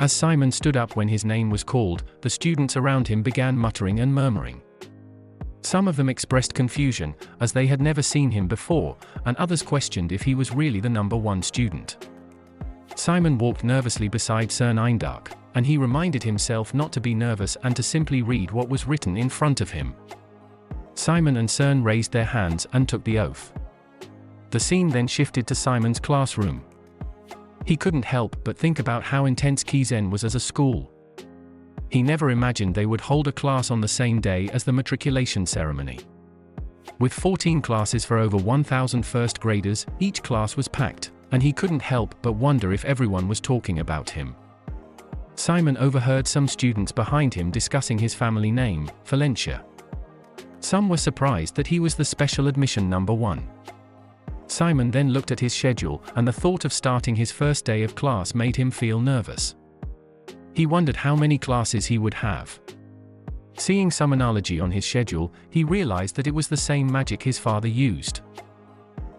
As Simon stood up when his name was called, the students around him began muttering and murmuring. Some of them expressed confusion, as they had never seen him before, and others questioned if he was really the number one student. Simon walked nervously beside Cern Eindark, and he reminded himself not to be nervous and to simply read what was written in front of him. Simon and Cern raised their hands and took the oath. The scene then shifted to Simon's classroom. He couldn't help but think about how intense Kizen was as a school. He never imagined they would hold a class on the same day as the matriculation ceremony. With 14 classes for over 1,000 first graders, each class was packed, and he couldn't help but wonder if everyone was talking about him. Simon overheard some students behind him discussing his family name, Valencia. Some were surprised that he was the special admission number 1. Simon then looked at his schedule, and the thought of starting his first day of class made him feel nervous. He wondered how many classes he would have. Seeing summonology on his schedule, he realized that it was the same magic his father used.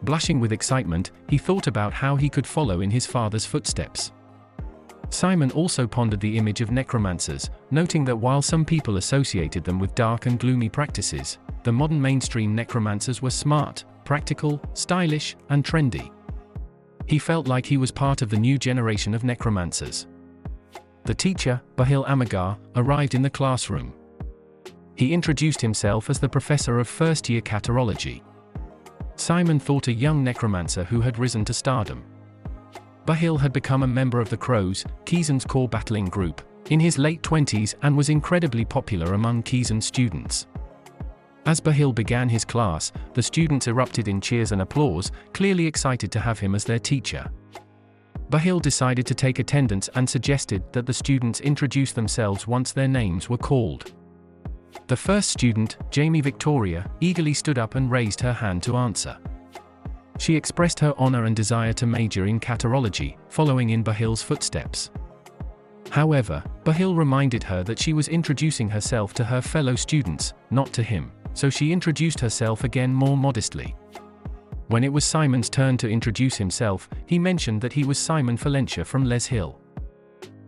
Blushing with excitement, he thought about how he could follow in his father's footsteps. Simon also pondered the image of necromancers, noting that while some people associated them with dark and gloomy practices, the modern mainstream necromancers were smart, practical, stylish, and trendy. He felt like he was part of the new generation of necromancers. The teacher, Bahil Amagar, arrived in the classroom. He introduced himself as the professor of first-year Catarology. Simon thought a young necromancer who had risen to stardom. Bahil had become a member of the Crows, Kizen's core battling group, in his late 20s and was incredibly popular among Kizen students. As Bahil began his class, the students erupted in cheers and applause, clearly excited to have him as their teacher. Bahil decided to take attendance and suggested that the students introduce themselves once their names were called. The first student, Gimme Victoria, eagerly stood up and raised her hand to answer. She expressed her honor and desire to major in Catarology, following in Bahil's footsteps. However, Bahil reminded her that she was introducing herself to her fellow students, not to him, so she introduced herself again more modestly. When it was Simon's turn to introduce himself, he mentioned that he was Simon Valencia from Les Hill.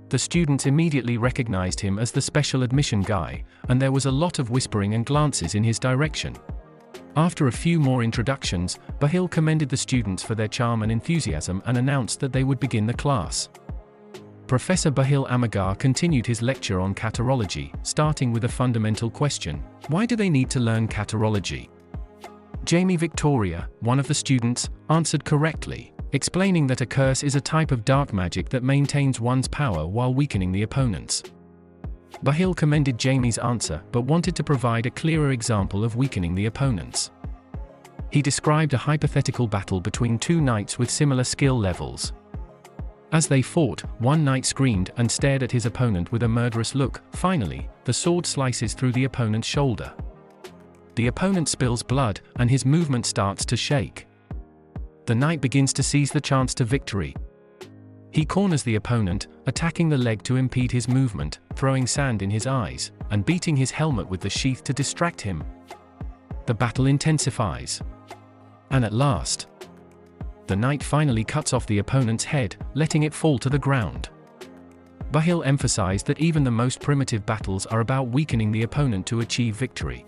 The students immediately recognized him as the special admission guy, and there was a lot of whispering and glances in his direction. After a few more introductions, Bahil commended the students for their charm and enthusiasm and announced that they would begin the class. Professor Bahil Amagar continued his lecture on Catarology, starting with a fundamental question: why do they need to learn Catarology? Gimme Victoria, one of the students, answered correctly, explaining that a curse is a type of dark magic that maintains one's power while weakening the opponent's. Bahil commended Gime's answer but wanted to provide a clearer example of weakening the opponents. He described a hypothetical battle between two knights with similar skill levels. As they fought, one knight screamed and stared at his opponent with a murderous look. Finally, the sword slices through the opponent's shoulder. The opponent spills blood, and his movement starts to shake. The knight begins to seize the chance to victory. He corners the opponent, attacking the leg to impede his movement, throwing sand in his eyes, and beating his helmet with the sheath to distract him. The battle intensifies. And at last, the knight finally cuts off the opponent's head, letting it fall to the ground. Bahil emphasized that even the most primitive battles are about weakening the opponent to achieve victory.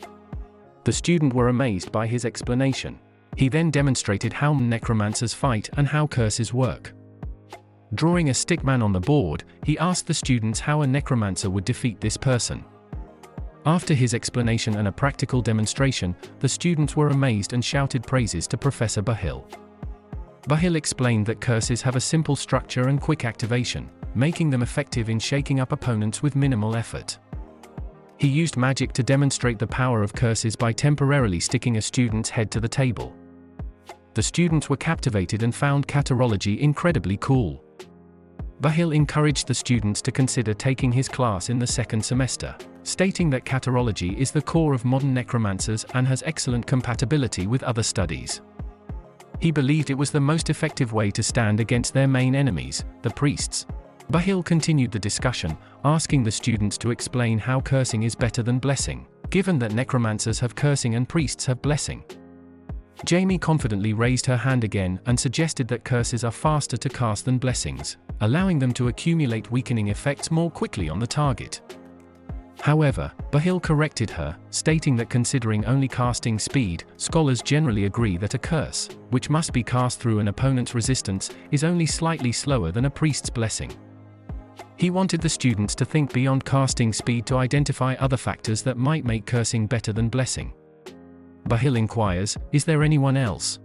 The students were amazed by his explanation. He then demonstrated how necromancers fight and how curses work. Drawing a stickman on the board, he asked the students how a necromancer would defeat this person. After his explanation and a practical demonstration, the students were amazed and shouted praises to Professor Bahil. Bahil explained that curses have a simple structure and quick activation, making them effective in shaking up opponents with minimal effort. He used magic to demonstrate the power of curses by temporarily sticking a student's head to the table. The students were captivated and found Catarology incredibly cool. Bahil encouraged the students to consider taking his class in the second semester, stating that Catarology is the core of modern necromancers and has excellent compatibility with other studies. He believed it was the most effective way to stand against their main enemies, the priests. Bahil continued the discussion, asking the students to explain how cursing is better than blessing, given that necromancers have cursing and priests have blessing. Jamie confidently raised her hand again and suggested that curses are faster to cast than blessings, allowing them to accumulate weakening effects more quickly on the target. However, Bahil corrected her, stating that considering only casting speed, scholars generally agree that a curse, which must be cast through an opponent's resistance, is only slightly slower than a priest's blessing. He wanted the students to think beyond casting speed to identify other factors that might make cursing better than blessing. Bahil inquires, "Is there anyone else?"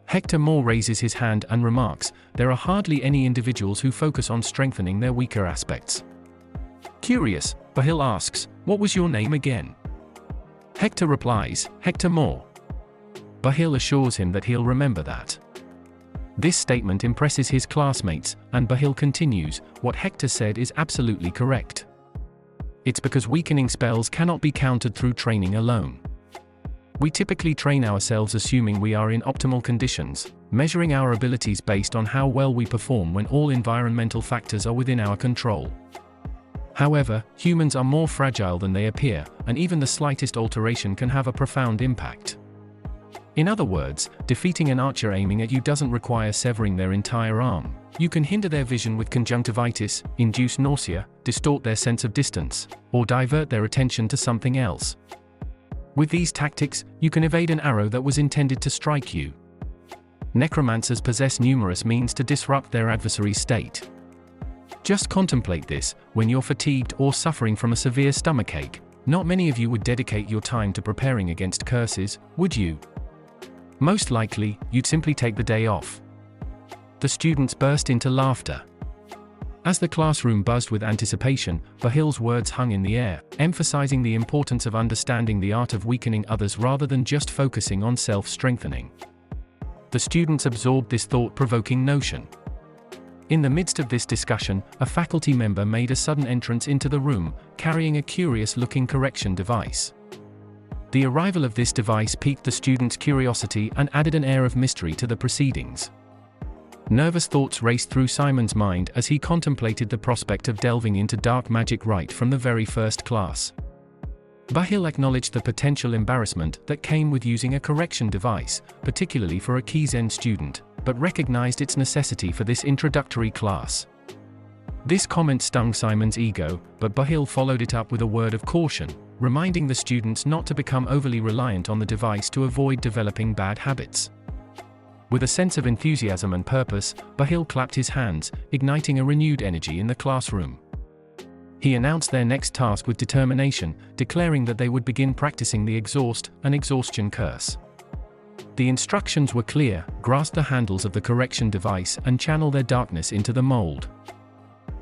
Hector Moore raises his hand and remarks, "There are hardly any individuals who focus on strengthening their weaker aspects." Curious, Bahil asks, "What was your name again?" Hector replies, "Hector Moore." Bahil assures him that he'll remember that. This statement impresses his classmates, and Bahil continues, "What Hector said is absolutely correct. It's because weakening spells cannot be countered through training alone. We typically train ourselves assuming we are in optimal conditions, measuring our abilities based on how well we perform when all environmental factors are within our control. However, humans are more fragile than they appear, and even the slightest alteration can have a profound impact. In other words, defeating an archer aiming at you doesn't require severing their entire arm. You can hinder their vision with conjunctivitis, induce nausea, distort their sense of distance, or divert their attention to something else. With these tactics, you can evade an arrow that was intended to strike you. Necromancers possess numerous means to disrupt their adversary's state. Just contemplate this: when you're fatigued or suffering from a severe stomachache, not many of you would dedicate your time to preparing against curses, would you? Most likely, you'd simply take the day off. The students burst into laughter. As the classroom buzzed with anticipation, Bahil's words hung in the air, emphasizing the importance of understanding the art of weakening others rather than just focusing on self-strengthening. The students absorbed this thought-provoking notion. In the midst of this discussion, a faculty member made a sudden entrance into the room, carrying a curious-looking correction device. The arrival of this device piqued the students' curiosity and added an air of mystery to the proceedings. Nervous thoughts raced through Simon's mind as he contemplated the prospect of delving into dark magic right from the very first class. Bahil acknowledged the potential embarrassment that came with using a correction device, particularly for a Kizen student, but recognized its necessity for this introductory class. This comment stung Simon's ego, but Bahil followed it up with a word of caution, reminding the students not to become overly reliant on the device to avoid developing bad habits. With a sense of enthusiasm and purpose, Bahil clapped his hands, igniting a renewed energy in the classroom. He announced their next task with determination, declaring that they would begin practicing the exhaust and exhaustion curse. The instructions were clear: grasp the handles of the correction device and channel their darkness into the mold.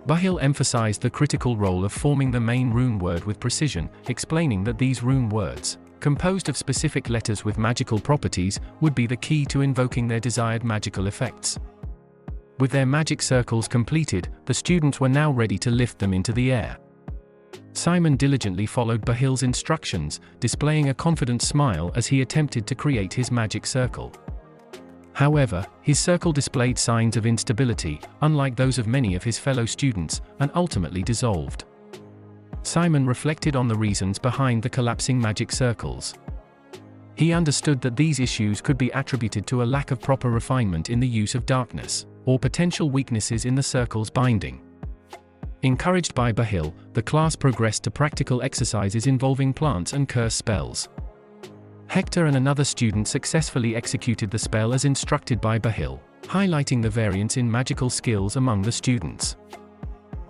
Bahil emphasized the critical role of forming the main rune word with precision, explaining that these rune words, composed of specific letters with magical properties, would be the key to invoking their desired magical effects. With their magic circles completed, the students were now ready to lift them into the air. Simon diligently followed Bahil's instructions, displaying a confident smile as he attempted to create his magic circle. However, his circle displayed signs of instability, unlike those of many of his fellow students, and ultimately dissolved. Simon reflected on the reasons behind the collapsing magic circles. He understood that these issues could be attributed to a lack of proper refinement in the use of darkness, or potential weaknesses in the circle's binding. Encouraged by Bahil, the class progressed to practical exercises involving plants and curse spells. Hector and another student successfully executed the spell as instructed by Bahil, highlighting the variance in magical skills among the students.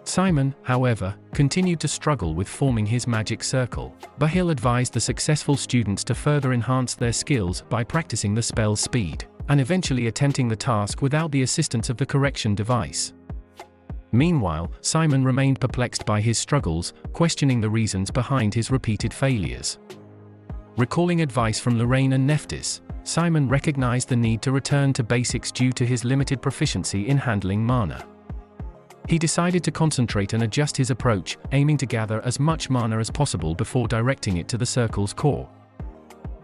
Simon, however, continued to struggle with forming his magic circle. Bahil advised the successful students to further enhance their skills by practicing the spell's speed, and eventually attempting the task without the assistance of the correction device. Meanwhile, Simon remained perplexed by his struggles, questioning the reasons behind his repeated failures. Recalling advice from Lorraine and Nephthys, Simon recognized the need to return to basics due to his limited proficiency in handling mana. He decided to concentrate and adjust his approach, aiming to gather as much mana as possible before directing it to the circle's core.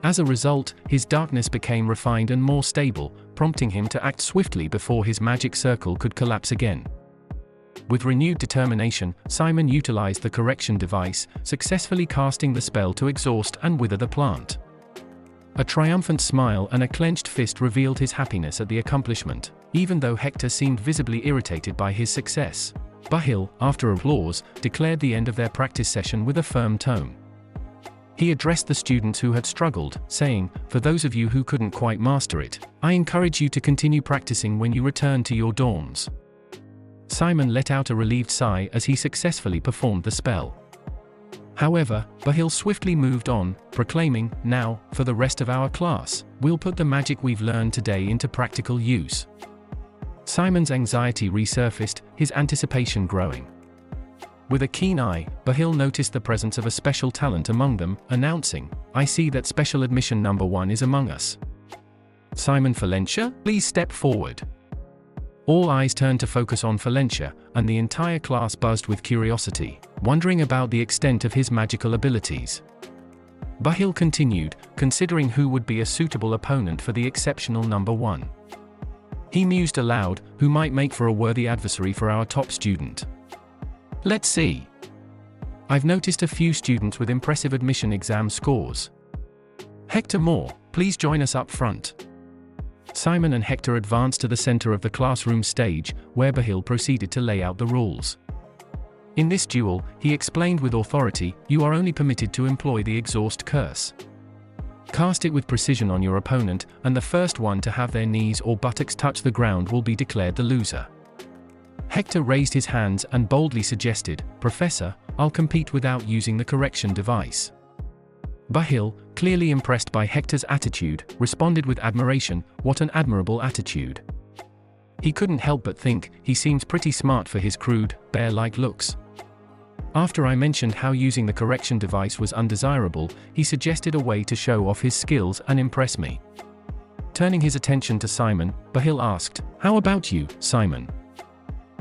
As a result, his darkness became refined and more stable, prompting him to act swiftly before his magic circle could collapse again. With renewed determination, Simon utilized the correction device, successfully casting the spell to exhaust and wither the plant. A triumphant smile and a clenched fist revealed his happiness at the accomplishment, even though Hector seemed visibly irritated by his success. Bahil, after applause, declared the end of their practice session with a firm tone. He addressed the students who had struggled, saying, "For those of you who couldn't quite master it, I encourage you to continue practicing when you return to your dorms." Simon let out a relieved sigh as he successfully performed the spell. However, Bahil swiftly moved on, proclaiming, "Now, for the rest of our class, we'll put the magic we've learned today into practical use." Simon's anxiety resurfaced, his anticipation growing. With a keen eye, Bahil noticed the presence of a special talent among them, announcing, "I see that special admission number 1 is among us. Simon Valencia, please step forward." All eyes turned to focus on Valencia, and the entire class buzzed with curiosity, wondering about the extent of his magical abilities. Bahil continued, considering who would be a suitable opponent for the exceptional number 1. He mused aloud, who might make for a worthy adversary for our top student. Let's see. I've noticed a few students with impressive admission exam scores. Hector Moore, please join us up front. Simon and Hector advanced to the center of the classroom stage, where Bahil proceeded to lay out the rules. In this duel, he explained with authority, you are only permitted to employ the exhaust curse. Cast it with precision on your opponent, and the first one to have their knees or buttocks touch the ground will be declared the loser. Hector raised his hands and boldly suggested, "Professor, I'll compete without using the correction device." Bahil, clearly impressed by Hector's attitude, responded with admiration, "What an admirable attitude." He couldn't help but think, he seems pretty smart for his crude, bear-like looks. After I mentioned how using the correction device was undesirable, he suggested a way to show off his skills and impress me. Turning his attention to Simon, Bahil asked, "How about you, Simon?"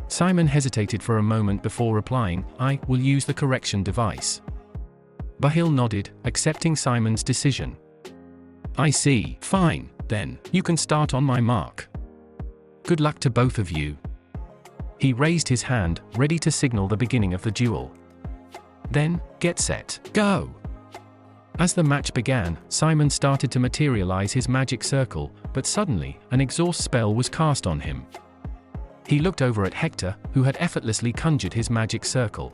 Simon hesitated for a moment before replying, "I will use the correction device." Bahil nodded, accepting Simon's decision. "I see. Fine, then, you can start on my mark. Good luck to both of you." He raised his hand, ready to signal the beginning of the duel. Then, get set, go! As the match began, Simon started to materialize his magic circle, but suddenly, an exhaust spell was cast on him. He looked over at Hector, who had effortlessly conjured his magic circle.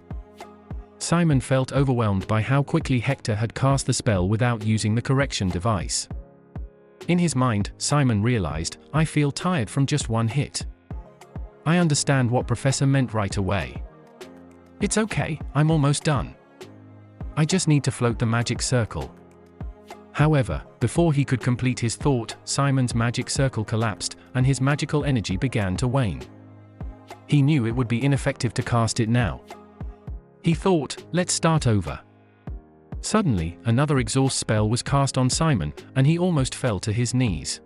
Simon felt overwhelmed by how quickly Hector had cast the spell without using the correction device. In his mind, Simon realized, I feel tired from just one hit. I understand what Professor meant right away. It's okay, I'm almost done. I just need to float the magic circle. However, before he could complete his thought, Simon's magic circle collapsed, and his magical energy began to wane. He knew it would be ineffective to cast it now. He thought, let's start over. Suddenly, another exhaust spell was cast on Simon, and he almost fell to his knees.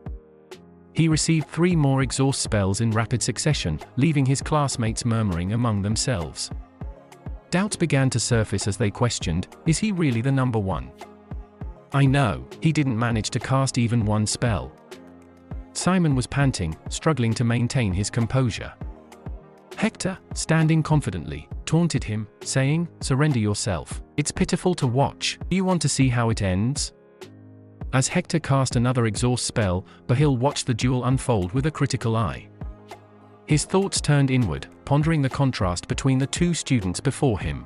He received 3 more exhaust spells in rapid succession, leaving his classmates murmuring among themselves. Doubts began to surface as they questioned, is he really the number 1? I know, he didn't manage to cast even one spell. Simon was panting, struggling to maintain his composure. Hector, standing confidently, taunted him, saying, surrender yourself, it's pitiful to watch, do you want to see how it ends? As Hector cast another exhaust spell, Bahil watched the duel unfold with a critical eye. His thoughts turned inward, pondering the contrast between the 2 students before him.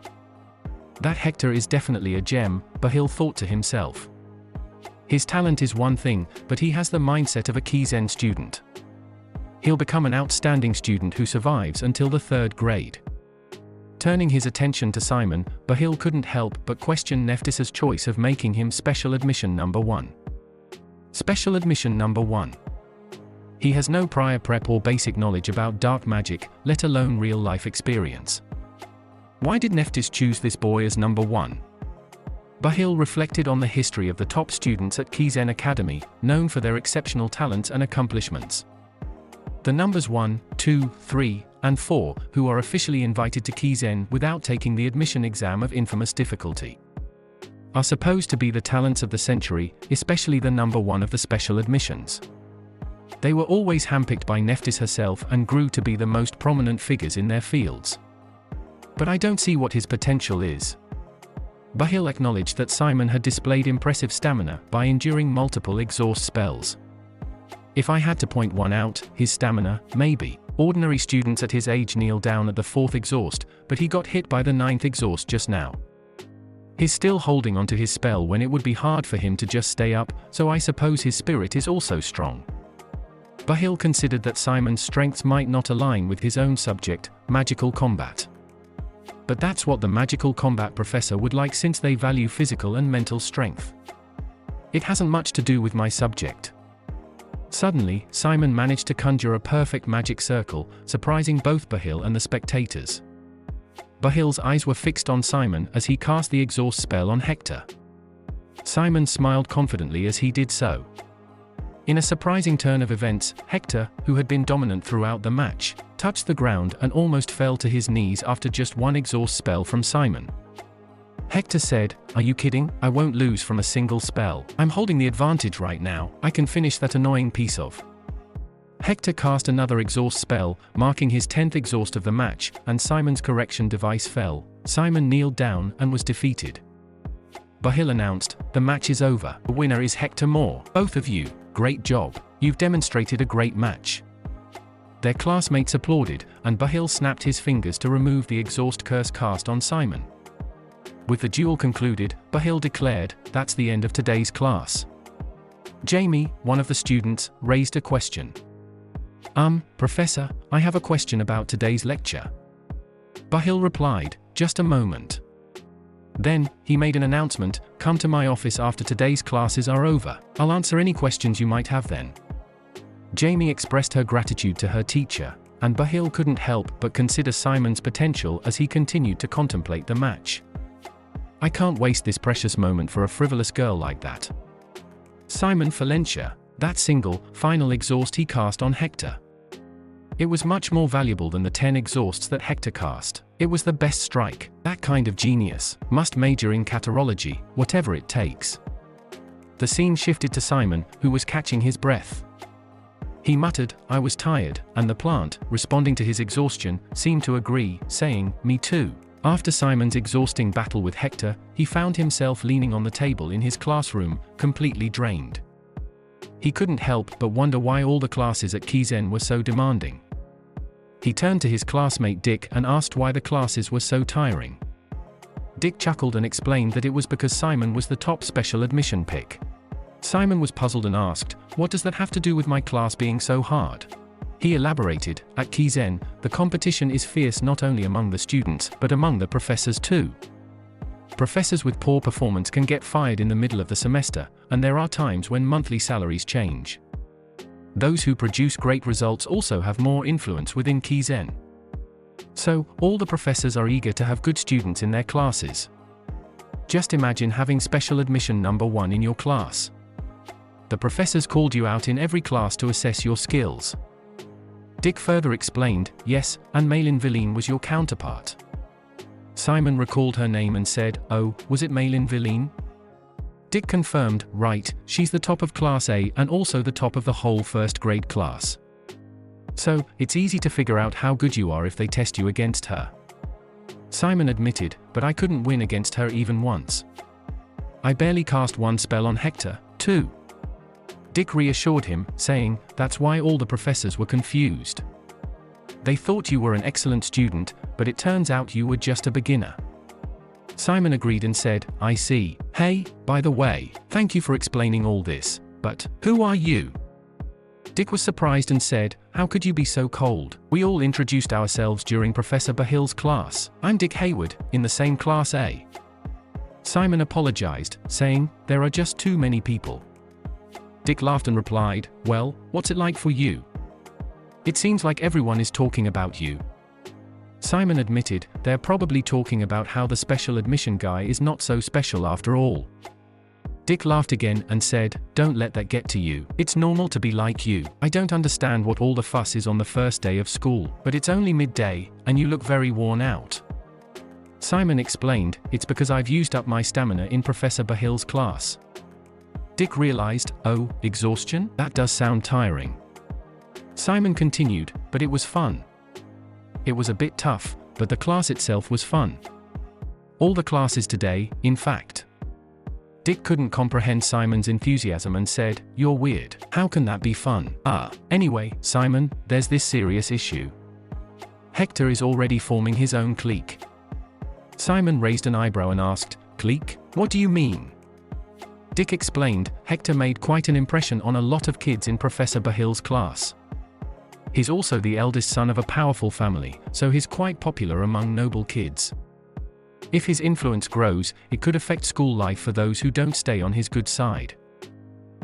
That Hector is definitely a gem, Bahil thought to himself. His talent is one thing, but he has the mindset of a Kizen student. He'll become an outstanding student who survives until the 3rd grade. Turning his attention to Simon, Bahil couldn't help but question Nephthys' choice of making him special admission number 1. Special admission number 1. He has no prior prep or basic knowledge about dark magic, let alone real-life experience. Why did Nephthys choose this boy as number 1? Bahil reflected on the history of the top students at Kizen Academy, known for their exceptional talents and accomplishments. The numbers 1, 2, 3, and 4, who are officially invited to Kizen without taking the admission exam of infamous difficulty, are supposed to be the talents of the century, especially the number 1 of the special admissions. They were always handpicked by Nephthys herself and grew to be the most prominent figures in their fields. But I don't see what his potential is. Bahil acknowledged that Simon had displayed impressive stamina by enduring multiple exhaust spells. If I had to point one out, his stamina, maybe. Ordinary students at his age kneel down at the 4th exhaust, but he got hit by the 9th exhaust just now. He's still holding onto his spell when it would be hard for him to just stay up, so I suppose his spirit is also strong. Bahil considered that Simon's strengths might not align with his own subject, magical combat. But that's what the magical combat professor would like, since they value physical and mental strength. It hasn't much to do with my subject. Suddenly, Simon managed to conjure a perfect magic circle, surprising both Bahil and the spectators. Bahil's eyes were fixed on Simon as he cast the exhaust spell on Hector. Simon smiled confidently as he did so. In a surprising turn of events, Hector, who had been dominant throughout the match, touched the ground and almost fell to his knees after just one exhaust spell from Simon. Hector said, "Are you kidding? I won't lose from a single spell. I'm holding the advantage right now. I can finish that annoying piece of." Hector cast another exhaust spell, marking his 10th exhaust of the match, and Simon's correction device fell. Simon kneeled down and was defeated. Bahil announced, "The match is over. The winner is Hector Moore. Both of you, great job. You've demonstrated a great match." Their classmates applauded, and Bahil snapped his fingers to remove the exhaust curse cast on Simon. With the duel concluded, Bahil declared, "That's the end of today's class." Gimme, one of the students, raised a question. Professor, I have a question about today's lecture." Bahil replied, "Just a moment." Then, he made an announcement, "Come to my office after today's classes are over. I'll answer any questions you might have then." Gimme expressed her gratitude to her teacher, and Bahil couldn't help but consider Simon's potential as he continued to contemplate the match. "I can't waste this precious moment for a frivolous girl like that." Simon Valencia, that single, final exhaust he cast on Hector. It was much more valuable than the 10 exhausts that Hector cast. It was the best strike. That kind of genius must major in catarology, whatever it takes. The scene shifted to Simon, who was catching his breath. He muttered, "I was tired," and the plant, responding to his exhaustion, seemed to agree, saying, "Me too." After Simon's exhausting battle with Hector, he found himself leaning on the table in his classroom, completely drained. He couldn't help but wonder why all the classes at Kizen were so demanding. He turned to his classmate Dick and asked why the classes were so tiring. Dick chuckled and explained that it was because Simon was the top special admission pick. Simon was puzzled and asked, "What does that have to do with my class being so hard?" He elaborated, "At Kizen, the competition is fierce not only among the students, but among the professors too. Professors with poor performance can get fired in the middle of the semester, and there are times when monthly salaries change. Those who produce great results also have more influence within Kizen. So, all the professors are eager to have good students in their classes. Just imagine having special admission number 1 in your class. The professors called you out in every class to assess your skills." Dick further explained, "Yes, and Maylin Villine was your counterpart." Simon recalled her name and said, "Oh, was it Maylin Villine?" Dick confirmed, "Right, she's the top of Class A and also the top of the whole first grade class. So, it's easy to figure out how good you are if they test you against her." Simon admitted, "But I couldn't win against her even once. I barely cast one spell on Hector, too." Dick reassured him, saying, "That's why all the professors were confused. They thought you were an excellent student, but it turns out you were just a beginner." Simon agreed and said, "I see. Hey, by the way, thank you for explaining all this, but who are you?" Dick was surprised and said, "How could you be so cold? We all introduced ourselves during Professor Bahil's class. I'm Dick Hayward, in the same Class A." Simon apologized, saying, "There are just too many people." Dick laughed and replied, "Well, what's it like for you? It seems like everyone is talking about you." Simon admitted, "They're probably talking about how the special admission guy is not so special after all." Dick laughed again and said, "Don't let that get to you. It's normal to be like you. I don't understand what all the fuss is on the first day of school, but it's only midday, and you look very worn out." Simon explained, "It's because I've used up my stamina in Professor Bahil's class." Dick realized, "Oh, exhaustion? That does sound tiring." Simon continued, "But it was fun. It was a bit tough, but the class itself was fun. All the classes today, in fact. Dick couldn't comprehend Simon's enthusiasm and said, "You're weird. How can that be fun?" Anyway, Simon, there's this serious issue. Hector is already forming his own clique. Simon raised an eyebrow and asked, "Clique? What do you mean?" Dick explained, Hector made quite an impression on a lot of kids in Professor Bahill's class. He's also the eldest son of a powerful family, so he's quite popular among noble kids. If his influence grows, it could affect school life for those who don't stay on his good side.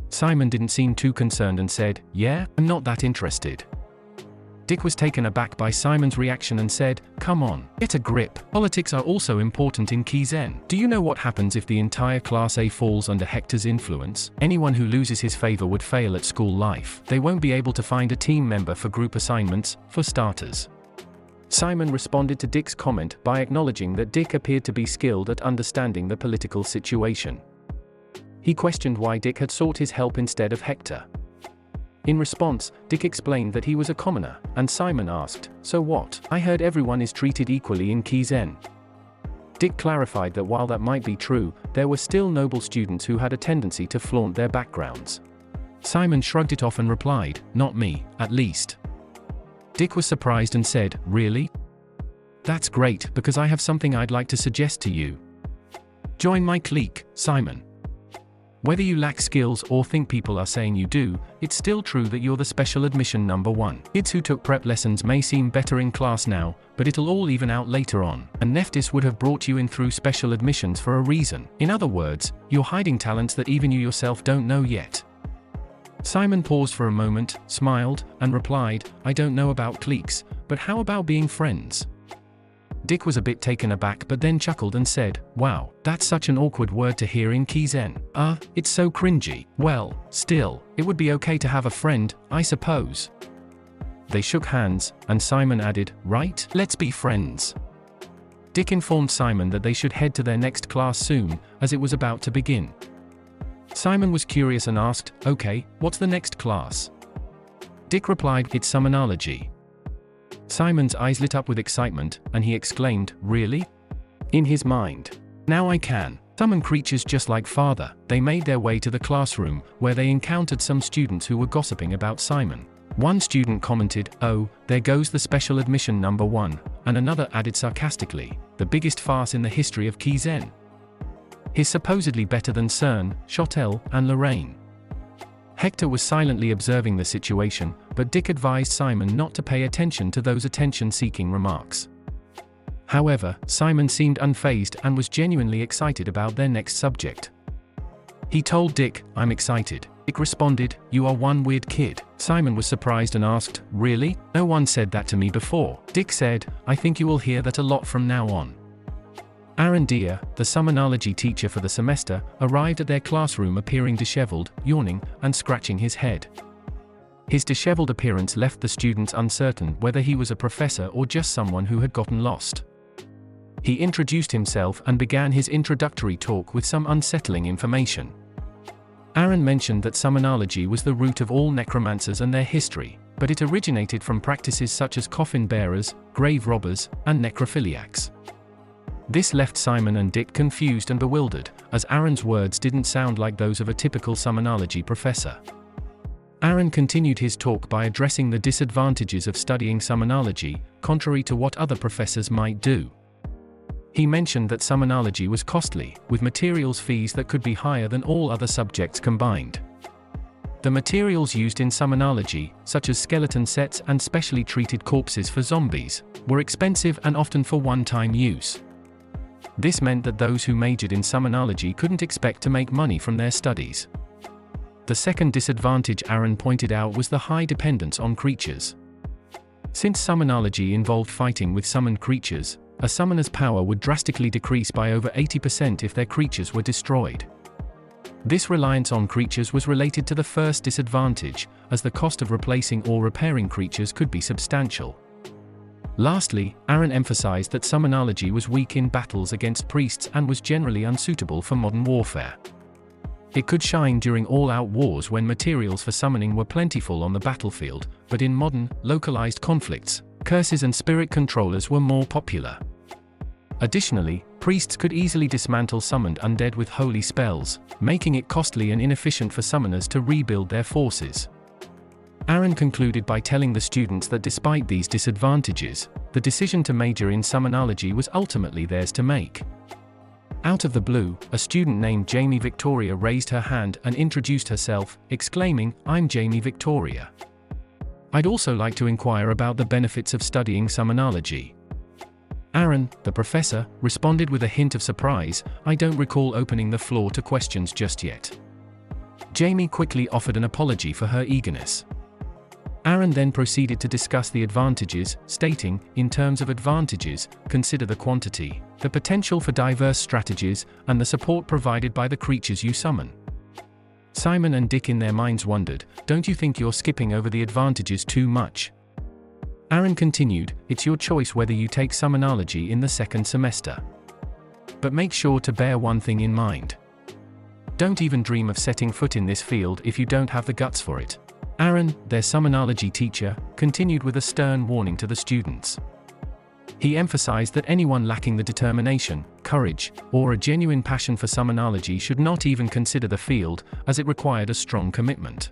Simon didn't seem too concerned and said, "Yeah, I'm not that interested." Dick was taken aback by Simon's reaction and said, "Come on, get a grip. Politics are also important in Kizen. Do you know what happens if the entire Class A falls under Hector's influence? Anyone who loses his favor would fail at school life. They won't be able to find a team member for group assignments, for starters." Simon responded to Dick's comment by acknowledging that Dick appeared to be skilled at understanding the political situation. He questioned why Dick had sought his help instead of Hector. In response, Dick explained that he was a commoner, and Simon asked, "So what? I heard everyone is treated equally in Kizen." Dick clarified that while that might be true, there were still noble students who had a tendency to flaunt their backgrounds. Simon shrugged it off and replied, "Not me, at least." Dick was surprised and said, "Really? That's great, because I have something I'd like to suggest to you. Join my clique, Simon. Whether you lack skills or think people are saying you do, it's still true that you're the special admission number one. Kids who took prep lessons may seem better in class now, but it'll all even out later on, and Nephthys would have brought you in through special admissions for a reason. In other words, you're hiding talents that even you yourself don't know yet." Simon paused for a moment, smiled, and replied, "I don't know about cliques, but how about being friends?" Dick was a bit taken aback but then chuckled and said, "Wow, that's such an awkward word to hear in Kizen. It's so cringy." "Well, still, it would be okay to have a friend, I suppose." They shook hands, and Simon added, "Right, let's be friends." Dick informed Simon that they should head to their next class soon, as it was about to begin. Simon was curious and asked, "Okay, what's the next class?" Dick replied, "It's summonology." Simon's eyes lit up with excitement, and he exclaimed, "Really?" In his mind, "Now I can summon creatures just like Father." They made their way to the classroom, where they encountered some students who were gossiping about Simon. One student commented, "Oh, there goes the special admission number one," and another added sarcastically, "The biggest farce in the history of Kizen. He's supposedly better than Cern, Chotel, and Lorraine." Hector was silently observing the situation, but Dick advised Simon not to pay attention to those attention-seeking remarks. However, Simon seemed unfazed and was genuinely excited about their next subject. He told Dick, "I'm excited." Dick responded, "You are one weird kid." Simon was surprised and asked, "Really? No one said that to me before." Dick said, "I think you will hear that a lot from now on." Aaron Deere, the summonology teacher for the semester, arrived at their classroom appearing disheveled, yawning, and scratching his head. His disheveled appearance left the students uncertain whether he was a professor or just someone who had gotten lost. He introduced himself and began his introductory talk with some unsettling information. Aaron mentioned that summonology was the root of all necromancers and their history, but it originated from practices such as coffin bearers, grave robbers, and necrophiliacs. This left Simon and Dick confused and bewildered, as Aaron's words didn't sound like those of a typical summonology professor. Aaron continued his talk by addressing the disadvantages of studying summonology, contrary to what other professors might do. He mentioned that summonology was costly, with materials fees that could be higher than all other subjects combined. The materials used in summonology, such as skeleton sets and specially treated corpses for zombies, were expensive and often for one-time use. This meant that those who majored in summonology couldn't expect to make money from their studies. The second disadvantage Aaron pointed out was the high dependence on creatures. Since summonology involved fighting with summoned creatures, a summoner's power would drastically decrease by over 80% if their creatures were destroyed. This reliance on creatures was related to the first disadvantage, as the cost of replacing or repairing creatures could be substantial. Lastly, Aaron emphasized that summonology was weak in battles against priests and was generally unsuitable for modern warfare. It could shine during all-out wars when materials for summoning were plentiful on the battlefield, but in modern, localized conflicts, curses and spirit controllers were more popular. Additionally, priests could easily dismantle summoned undead with holy spells, making it costly and inefficient for summoners to rebuild their forces. Aaron concluded by telling the students that despite these disadvantages, the decision to major in summonology was ultimately theirs to make. Out of the blue, a student named Gimme Victoria raised her hand and introduced herself, exclaiming, "I'm Gimme Victoria. I'd also like to inquire about the benefits of studying summonology." Aaron, the professor, responded with a hint of surprise, "I don't recall opening the floor to questions just yet." Gimme quickly offered an apology for her eagerness. Aaron then proceeded to discuss the advantages, stating, "In terms of advantages, consider the quantity, the potential for diverse strategies, and the support provided by the creatures you summon." Simon and Dick in their minds wondered, "Don't you think you're skipping over the advantages too much?" Aaron continued, "It's your choice whether you take summonology in the second semester. But make sure to bear one thing in mind. Don't even dream of setting foot in this field if you don't have the guts for it." Aaron, their summonology teacher, continued with a stern warning to the students. He emphasized that anyone lacking the determination, courage, or a genuine passion for summonology should not even consider the field, as it required a strong commitment.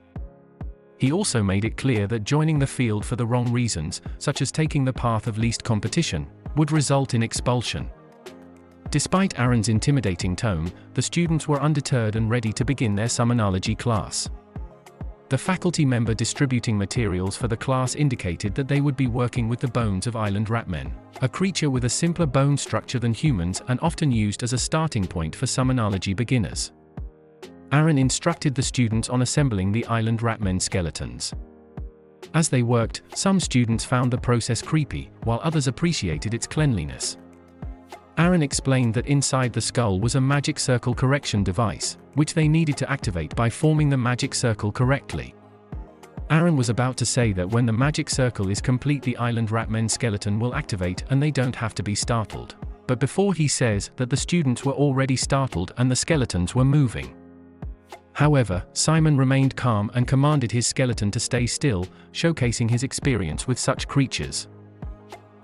He also made it clear that joining the field for the wrong reasons, such as taking the path of least competition, would result in expulsion. Despite Aaron's intimidating tone, the students were undeterred and ready to begin their summonology class. The faculty member distributing materials for the class indicated that they would be working with the bones of island ratmen, a creature with a simpler bone structure than humans and often used as a starting point for summonology beginners. Aaron instructed the students on assembling the island ratmen skeletons. As they worked, some students found the process creepy, while others appreciated its cleanliness. Aaron explained that inside the skull was a magic circle correction device, which they needed to activate by forming the magic circle correctly. Aaron was about to say that when the magic circle is complete, the island ratmen skeleton will activate and they don't have to be startled. But before he says that the students were already startled and the skeletons were moving. However, Simon remained calm and commanded his skeleton to stay still, showcasing his experience with such creatures.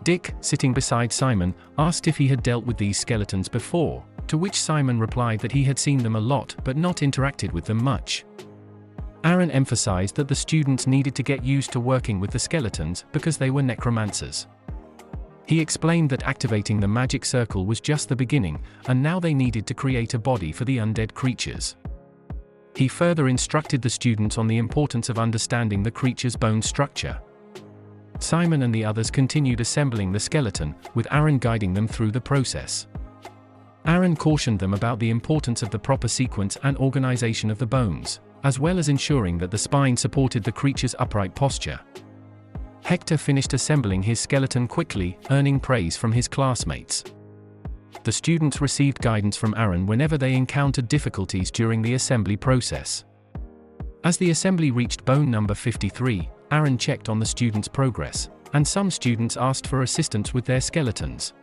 Dick, sitting beside Simon, asked if he had dealt with these skeletons before, to which Simon replied that he had seen them a lot but not interacted with them much. Aaron emphasized that the students needed to get used to working with the skeletons because they were necromancers. He explained that activating the magic circle was just the beginning, and now they needed to create a body for the undead creatures. He further instructed the students on the importance of understanding the creature's bone structure. Simon and the others continued assembling the skeleton, with Aaron guiding them through the process. Aaron cautioned them about the importance of the proper sequence and organization of the bones, as well as ensuring that the spine supported the creature's upright posture. Hector finished assembling his skeleton quickly, earning praise from his classmates. The students received guidance from Aaron whenever they encountered difficulties during the assembly process. As the assembly reached bone number 53, Aaron checked on the students' progress, and some students asked for assistance with their skeletons.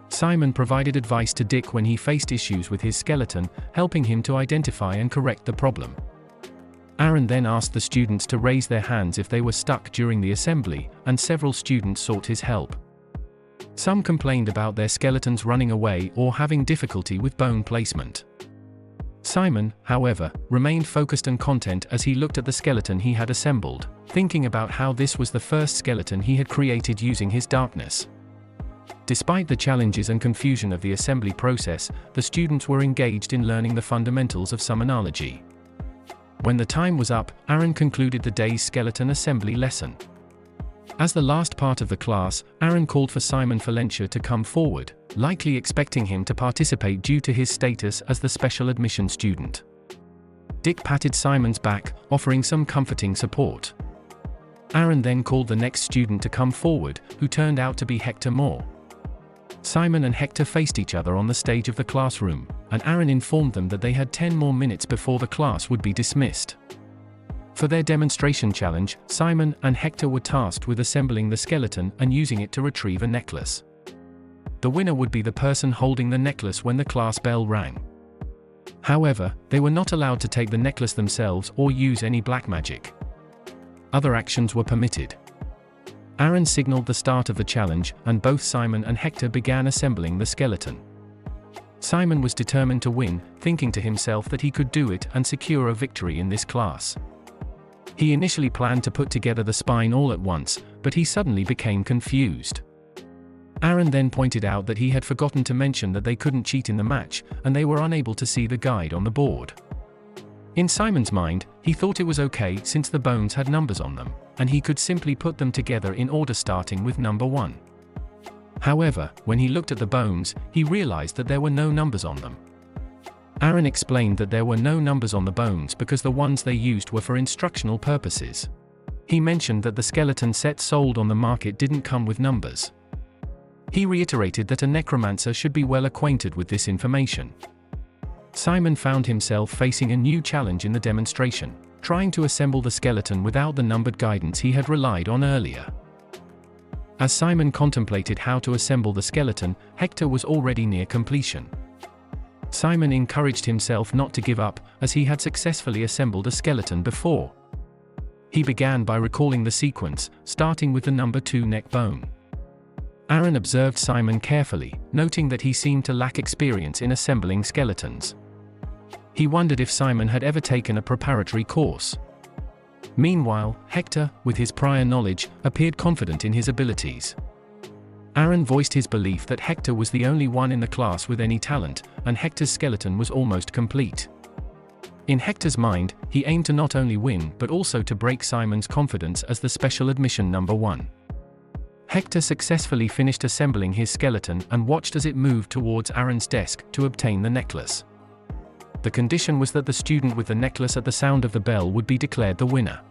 Simon provided advice to Dick when he faced issues with his skeleton, helping him to identify and correct the problem. Aaron then asked the students to raise their hands if they were stuck during the assembly, and several students sought his help. Some complained about their skeletons running away or having difficulty with bone placement. Simon, however, remained focused and content as he looked at the skeleton he had assembled, thinking about how this was the first skeleton he had created using his darkness. Despite the challenges and confusion of the assembly process, the students were engaged in learning the fundamentals of summonology. When the time was up, Aaron concluded the day's skeleton assembly lesson. As the last part of the class, Aaron called for Simon Valencia to come forward, likely expecting him to participate due to his status as the special admission student. Dick patted Simon's back, offering some comforting support. Aaron then called the next student to come forward, who turned out to be Hector Moore. Simon and Hector faced each other on the stage of the classroom, and Aaron informed them that they had 10 more minutes before the class would be dismissed. For their demonstration challenge, Simon and Hector were tasked with assembling the skeleton and using it to retrieve a necklace. The winner would be the person holding the necklace when the class bell rang. However, they were not allowed to take the necklace themselves or use any black magic. Other actions were permitted. Aaron signaled the start of the challenge, and both Simon and Hector began assembling the skeleton. Simon was determined to win, thinking to himself that he could do it and secure a victory in this class. He initially planned to put together the spine all at once, but he suddenly became confused. Aaron then pointed out that he had forgotten to mention that they couldn't cheat in the match, and they were unable to see the guide on the board. In Simon's mind, he thought it was okay since the bones had numbers on them, and he could simply put them together in order starting with number 1. However, when he looked at the bones, he realized that there were no numbers on them. Aaron explained that there were no numbers on the bones because the ones they used were for instructional purposes. He mentioned that the skeleton set sold on the market didn't come with numbers. He reiterated that a necromancer should be well acquainted with this information. Simon found himself facing a new challenge in the demonstration, trying to assemble the skeleton without the numbered guidance he had relied on earlier. As Simon contemplated how to assemble the skeleton, Hector was already near completion. Simon encouraged himself not to give up, as he had successfully assembled a skeleton before. He began by recalling the sequence, starting with the number 2 neck bone. Aaron observed Simon carefully, noting that he seemed to lack experience in assembling skeletons. He wondered if Simon had ever taken a preparatory course. Meanwhile, Hector, with his prior knowledge, appeared confident in his abilities. Aaron voiced his belief that Hector was the only one in the class with any talent, and Hector's skeleton was almost complete. In Hector's mind, he aimed to not only win but also to break Simon's confidence as the special admission number 1. Hector successfully finished assembling his skeleton and watched as it moved towards Aaron's desk to obtain the necklace. The condition was that the student with the necklace at the sound of the bell would be declared the winner.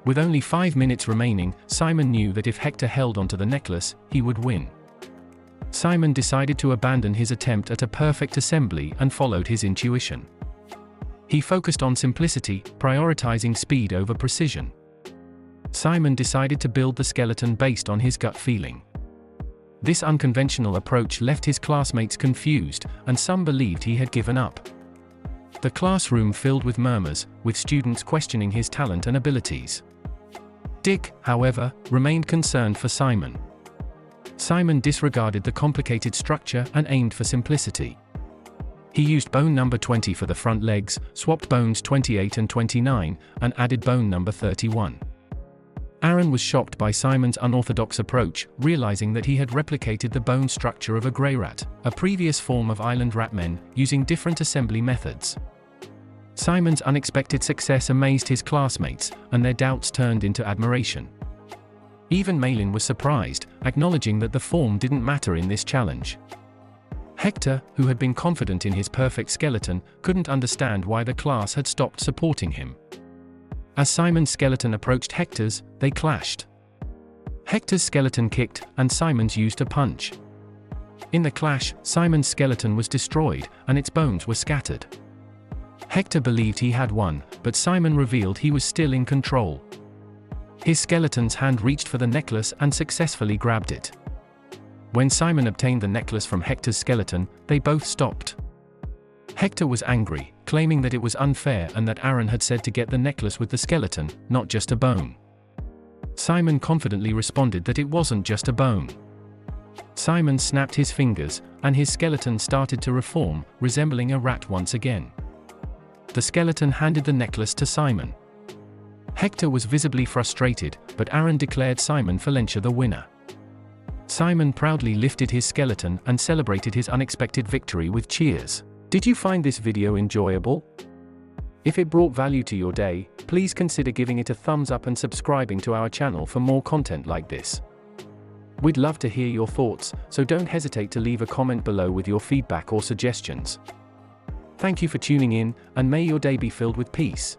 With only 5 minutes remaining, Simon knew that if Hector held onto the necklace, he would win. Simon decided to abandon his attempt at a perfect assembly and followed his intuition. He focused on simplicity, prioritizing speed over precision. Simon decided to build the skeleton based on his gut feeling. This unconventional approach left his classmates confused, and some believed he had given up. The classroom filled with murmurs, with students questioning his talent and abilities. Dick, however, remained concerned for Simon. Simon disregarded the complicated structure and aimed for simplicity. He used bone number 20 for the front legs, swapped bones 28 and 29, and added bone number 31. Aaron was shocked by Simon's unorthodox approach, realizing that he had replicated the bone structure of a grey rat, a previous form of island ratmen, using different assembly methods. Simon's unexpected success amazed his classmates, and their doubts turned into admiration. Even Malin was surprised, acknowledging that the form didn't matter in this challenge. Hector, who had been confident in his perfect skeleton, couldn't understand why the class had stopped supporting him. As Simon's skeleton approached Hector's, they clashed. Hector's skeleton kicked, and Simon's used a punch. In the clash, Simon's skeleton was destroyed, and its bones were scattered. Hector believed he had won, but Simon revealed he was still in control. His skeleton's hand reached for the necklace and successfully grabbed it. When Simon obtained the necklace from Hector's skeleton, they both stopped. Hector was angry, claiming that it was unfair and that Aaron had said to get the necklace with the skeleton, not just a bone. Simon confidently responded that it wasn't just a bone. Simon snapped his fingers, and his skeleton started to reform, resembling a rat once again. The skeleton handed the necklace to Simon. Hector was visibly frustrated, but Aaron declared Simon Falentia the winner. Simon proudly lifted his skeleton and celebrated his unexpected victory with cheers. Did you find this video enjoyable? If it brought value to your day, please consider giving it a thumbs up and subscribing to our channel for more content like this. We'd love to hear your thoughts, so don't hesitate to leave a comment below with your feedback or suggestions. Thank you for tuning in, and may your day be filled with peace.